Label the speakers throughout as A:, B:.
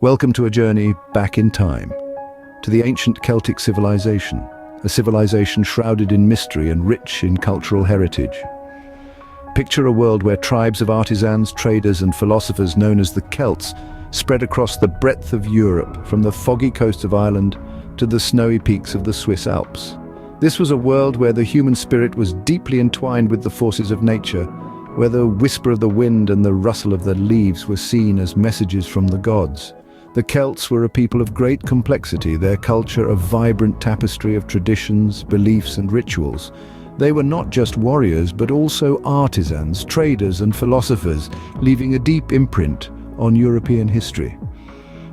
A: Welcome to a journey back in time, to the ancient Celtic civilization, a civilization shrouded in mystery and rich in cultural heritage. Picture a world where tribes of artisans, traders and philosophers known as the Celts spread across the breadth of Europe, from the foggy coast of Ireland to the snowy peaks of the Swiss Alps. This was a world where the human spirit was deeply entwined with the forces of nature, where the whisper of the wind and the rustle of the leaves were seen as messages from the gods. The Celts were a people of great complexity, their culture a vibrant tapestry of traditions, beliefs and rituals. They were not just warriors, but also artisans, traders and philosophers, leaving a deep imprint on European history.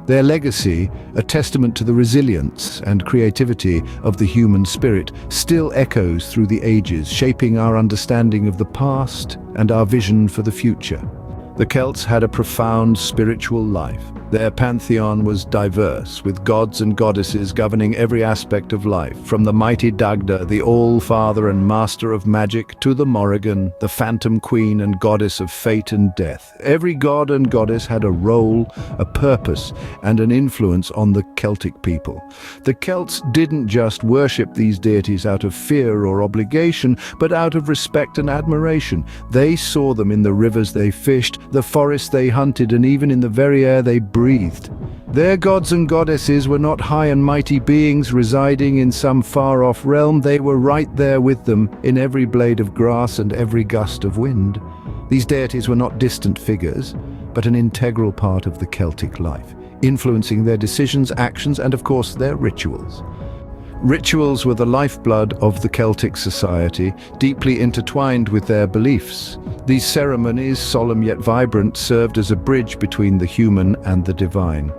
A: Their legacy, a testament to the resilience and creativity of the human spirit, still echoes through the ages, shaping our understanding of the past and our vision for the future. The Celts had a profound spiritual life. Their pantheon was diverse, with gods and goddesses governing every aspect of life, from the mighty Dagda, the All-Father and Master of Magic, to the Morrigan, the Phantom Queen and Goddess of Fate and Death. Every god and goddess had a role, a purpose, and an influence on the Celtic people. The Celts didn't just worship these deities out of fear or obligation, but out of respect and admiration. They saw them in the rivers they fished, the forests they hunted, and even in the very air they breathed. Their gods and goddesses were not high and mighty beings residing in some far-off realm. They were right there with them in every blade of grass and every gust of wind. These deities were not distant figures, but an integral part of the Celtic life, influencing their decisions, actions, and of course their rituals. Rituals were the lifeblood of the Celtic society, deeply intertwined with their beliefs. These ceremonies, solemn yet vibrant, served as a bridge between the human and the divine.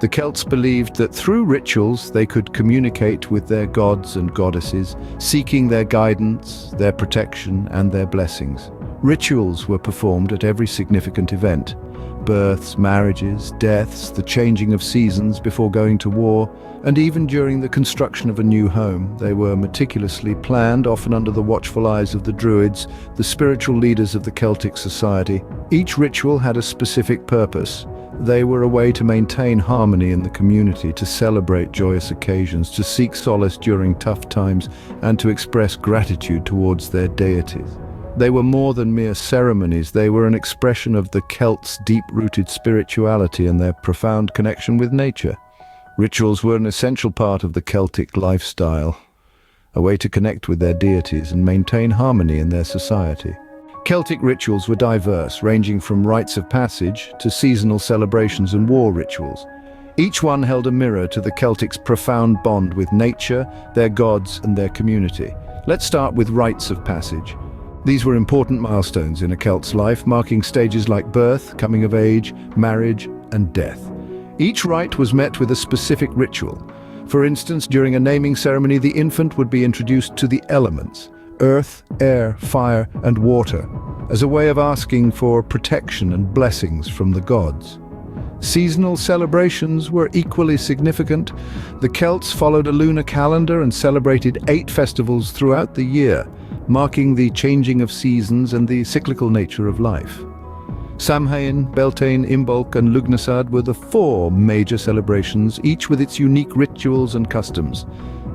A: The Celts believed that through rituals they could communicate with their gods and goddesses, seeking their guidance, their protection, and their blessings. Rituals were performed at every significant event: births, marriages, deaths, the changing of seasons before going to war, and even during the construction of a new home. They were meticulously planned, often under the watchful eyes of the Druids, the spiritual leaders of the Celtic society. Each ritual had a specific purpose. They were a way to maintain harmony in the community, to celebrate joyous occasions, to seek solace during tough times, and to express gratitude towards their deities. They were more than mere ceremonies. They were an expression of the Celts' deep-rooted spirituality and their profound connection with nature. Rituals were an essential part of the Celtic lifestyle, a way to connect with their deities and maintain harmony in their society. Celtic rituals were diverse, ranging from rites of passage to seasonal celebrations and war rituals. Each one held a mirror to the Celtics' profound bond with nature, their gods, and their community. Let's start with rites of passage. These were important milestones in a Celt's life, marking stages like birth, coming of age, marriage, and death. Each rite was met with a specific ritual. For instance, during a naming ceremony, the infant would be introduced to the elements: earth, air, fire, and water, as a way of asking for protection and blessings from the gods. Seasonal celebrations were equally significant. The Celts followed a lunar calendar and celebrated 8 festivals throughout the year, marking the changing of seasons and the cyclical nature of life. Samhain, Beltane, Imbolc and Lugnasad were the 4 major celebrations, each with its unique rituals and customs.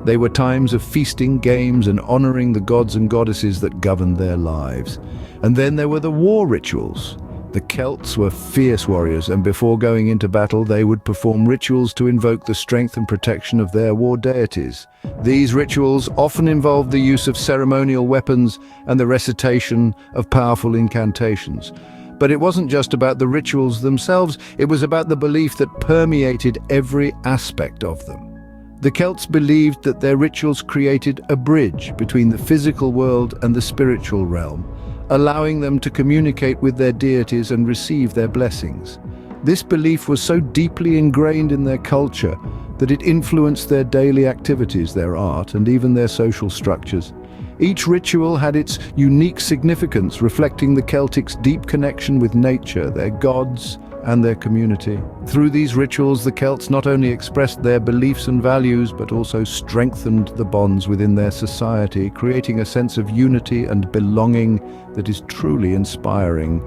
A: They were times of feasting, games, and honoring the gods and goddesses that governed their lives. And then there were the war rituals. The Celts were fierce warriors, and before going into battle they would perform rituals to invoke the strength and protection of their war deities. These rituals often involved the use of ceremonial weapons and the recitation of powerful incantations. But it wasn't just about the rituals themselves, it was about the belief that permeated every aspect of them. The Celts believed that their rituals created a bridge between the physical world and the spiritual realm, allowing them to communicate with their deities and receive their blessings. This belief was so deeply ingrained in their culture that it influenced their daily activities, their art, and even their social structures. Each ritual had its unique significance, reflecting the Celtics' deep connection with nature, their gods, and their community. Through these rituals, the Celts not only expressed their beliefs and values, but also strengthened the bonds within their society, creating a sense of unity and belonging that is truly inspiring.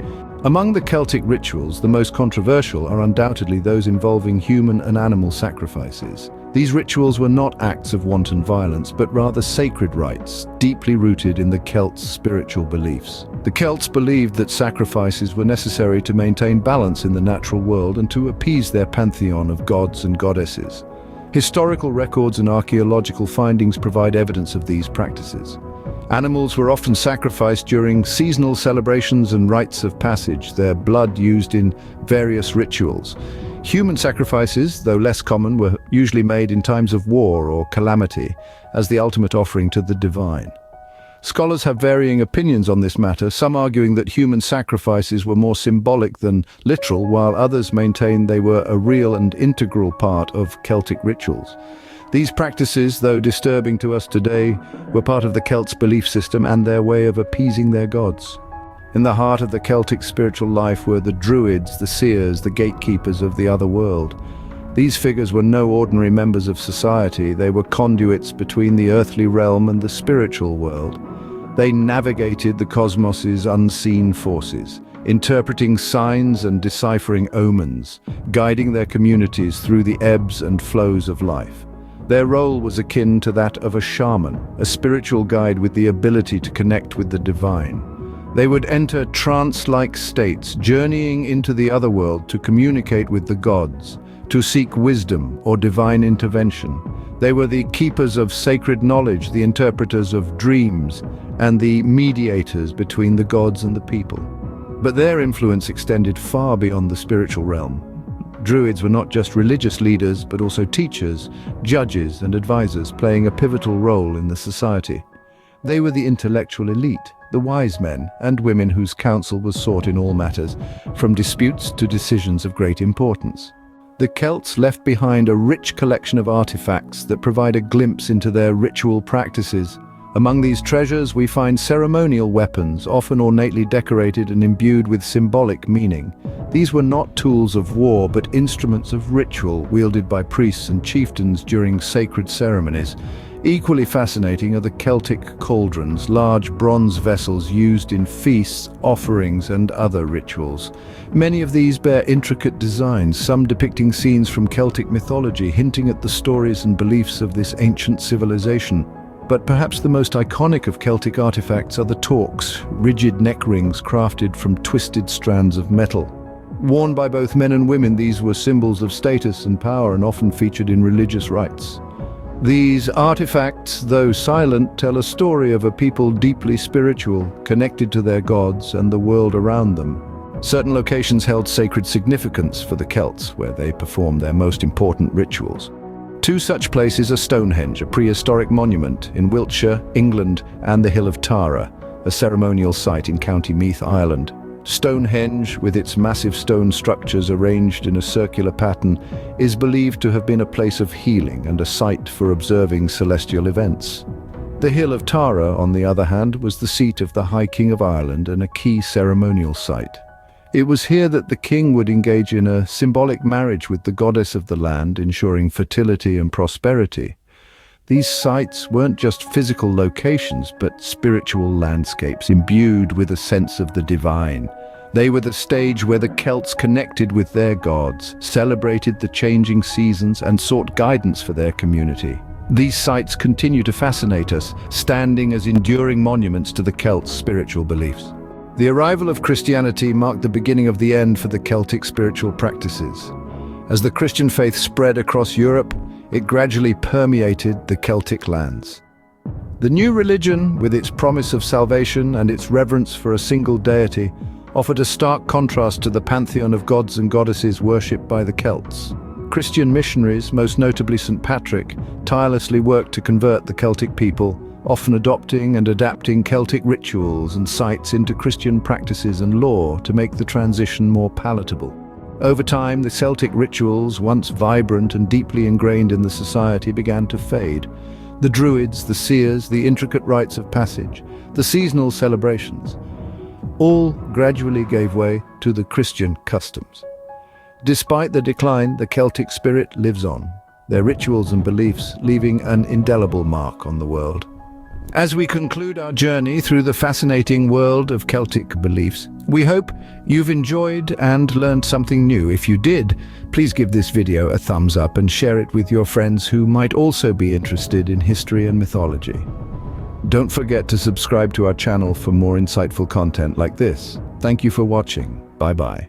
A: Among the Celtic rituals, the most controversial are undoubtedly those involving human and animal sacrifices. These rituals were not acts of wanton violence, but rather sacred rites, deeply rooted in the Celts' spiritual beliefs. The Celts believed that sacrifices were necessary to maintain balance in the natural world and to appease their pantheon of gods and goddesses. Historical records and archaeological findings provide evidence of these practices. Animals were often sacrificed during seasonal celebrations and rites of passage, their blood used in various rituals. Human sacrifices, though less common, were usually made in times of war or calamity, as the ultimate offering to the divine. Scholars have varying opinions on this matter, some arguing that human sacrifices were more symbolic than literal, while others maintain they were a real and integral part of Celtic rituals. These practices, though disturbing to us today, were part of the Celts' belief system and their way of appeasing their gods. In the heart of the Celtic spiritual life were the Druids, the Seers, the gatekeepers of the other world. These figures were no ordinary members of society, they were conduits between the earthly realm and the spiritual world. They navigated the cosmos's unseen forces, interpreting signs and deciphering omens, guiding their communities through the ebbs and flows of life. Their role was akin to that of a shaman, a spiritual guide with the ability to connect with the divine. They would enter trance-like states, journeying into the other world to communicate with the gods, to seek wisdom or divine intervention. They were the keepers of sacred knowledge, the interpreters of dreams, and the mediators between the gods and the people. But their influence extended far beyond the spiritual realm. Druids were not just religious leaders, but also teachers, judges, and advisors, playing a pivotal role in the society. They were the intellectual elite, the wise men and women whose counsel was sought in all matters, from disputes to decisions of great importance. The Celts left behind a rich collection of artifacts that provide a glimpse into their ritual practices. Among these treasures we find ceremonial weapons, often ornately decorated and imbued with symbolic meaning. These were not tools of war, but instruments of ritual wielded by priests and chieftains during sacred ceremonies. Equally fascinating are the Celtic cauldrons, large bronze vessels used in feasts, offerings, and other rituals. Many of these bear intricate designs, some depicting scenes from Celtic mythology, hinting at the stories and beliefs of this ancient civilization. But perhaps the most iconic of Celtic artifacts are the torques, rigid neck rings crafted from twisted strands of metal. Worn by both men and women, these were symbols of status and power and often featured in religious rites. These artifacts, though silent, tell a story of a people deeply spiritual, connected to their gods and the world around them. Certain locations held sacred significance for the Celts, where they performed their most important rituals. Two such places are Stonehenge, a prehistoric monument in Wiltshire, England, and the Hill of Tara, a ceremonial site in County Meath, Ireland. Stonehenge, with its massive stone structures arranged in a circular pattern, is believed to have been a place of healing and a site for observing celestial events. The Hill of Tara, on the other hand, was the seat of the High King of Ireland and a key ceremonial site. It was here that the king would engage in a symbolic marriage with the goddess of the land, ensuring fertility and prosperity. These sites weren't just physical locations, but spiritual landscapes imbued with a sense of the divine. They were the stage where the Celts connected with their gods, celebrated the changing seasons, and sought guidance for their community. These sites continue to fascinate us, standing as enduring monuments to the Celts' spiritual beliefs. The arrival of Christianity marked the beginning of the end for the Celtic spiritual practices. As the Christian faith spread across Europe, it gradually permeated the Celtic lands. The new religion, with its promise of salvation and its reverence for a single deity, offered a stark contrast to the pantheon of gods and goddesses worshipped by the Celts. Christian missionaries, most notably St. Patrick, tirelessly worked to convert the Celtic people, often adopting and adapting Celtic rituals and sites into Christian practices and law to make the transition more palatable. Over time, the Celtic rituals, once vibrant and deeply ingrained in the society, began to fade. The Druids, the Seers, the intricate rites of passage, the seasonal celebrations, all gradually gave way to the Christian customs. Despite the decline, the Celtic spirit lives on, their rituals and beliefs leaving an indelible mark on the world. As we conclude our journey through the fascinating world of Celtic beliefs, we hope you've enjoyed and learned something new. If you did, please give this video a thumbs up and share it with your friends who might also be interested in history and mythology. Don't forget to subscribe to our channel for more insightful content like this. Thank you for watching. Bye-bye.